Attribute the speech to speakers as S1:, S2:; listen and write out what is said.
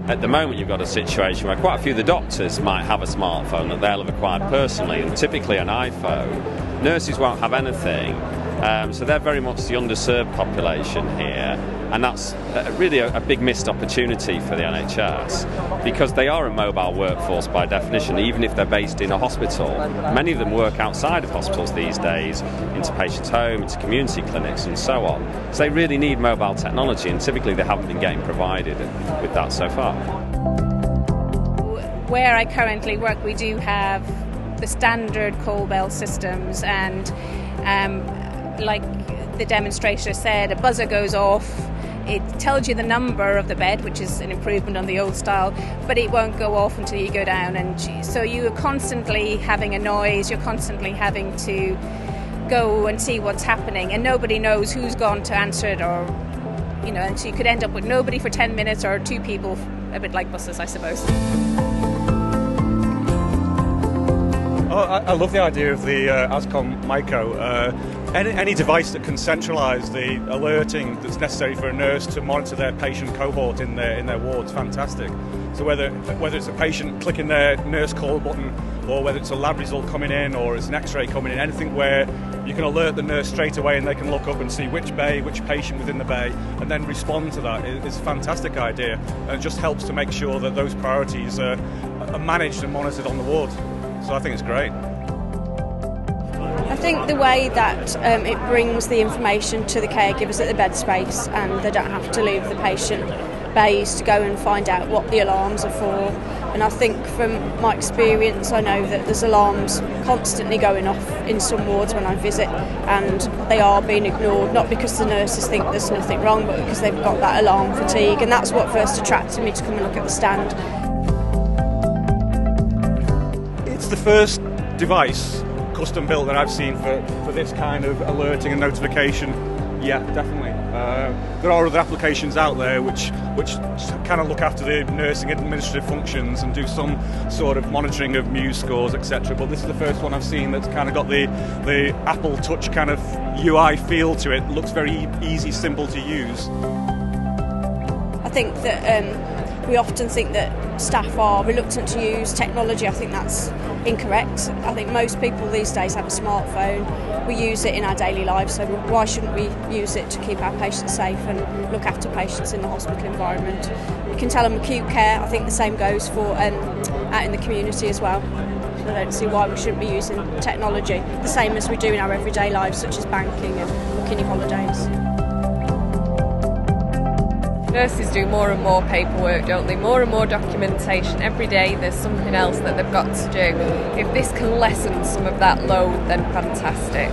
S1: At the moment, you've got a situation where quite a few of the doctors might have a smartphone that they'll have acquired personally, and typically an iPhone. Nurses won't have anything, so they're very much the underserved population here, and that's really a big missed opportunity for the NHS, because they are a mobile workforce by definition, even if they're based in a hospital. Many of them work outside of hospitals these days, into patients' homes, into community clinics and so on. So they really need mobile technology, and typically they haven't been getting provided with that so far.
S2: Where I currently work, we do have the standard call bell systems, and like the demonstrator said, a buzzer goes off. It tells you the number of the bed, which is an improvement on the old style, but it won't go off until you go down, and so you're constantly having a noise, you're constantly having to go and see what's happening, and nobody knows who's gone to answer it, or and so you could end up with nobody for 10 minutes or two people, a bit like buses, I suppose.
S3: Oh, I love the idea of the Ascom Myco. Any device that can centralise the alerting that's necessary for a nurse to monitor their patient cohort in their ward's fantastic. So whether it's a patient clicking their nurse call button, or whether it's a lab result coming in, or it's an X-ray coming in, anything where you can alert the nurse straight away and they can look up and see which bay, which patient within the bay, and then respond to that is a fantastic idea, and it just helps to make sure that those priorities are managed and monitored on the ward. So I think it's great.
S4: I think the way that it brings the information to the caregivers at the bed space, and they don't have to leave the patient bays to go and find out what the alarms are for. And I think from my experience, I know that there's alarms constantly going off in some wards when I visit, and they are being ignored, not because the nurses think there's nothing wrong, but because they've got that alarm fatigue, and that's what first attracted me to come and look at the stand.
S3: It's the first device custom built that I've seen for this kind of alerting and notification. Yeah, definitely. There are other applications out there which kind of look after the nursing administrative functions and do some sort of monitoring of Muse scores, etc. But this is the first one I've seen that's kind of got the Apple Touch kind of UI feel to it. It looks very easy, simple to use.
S4: I think that we often think that staff are reluctant to use technology. I think that's incorrect. I think most people these days have a smartphone. We use it in our daily lives, so why shouldn't we use it to keep our patients safe and look after patients in the hospital environment? We can tell them acute care. I think the same goes for out in the community as well. So I don't see why we shouldn't be using technology, the same as we do in our everyday lives, such as banking and booking your holidays.
S5: Nurses do more and more paperwork, don't they? More and more documentation. Every day there's something else that they've got to do. If this can lessen some of that load, then fantastic.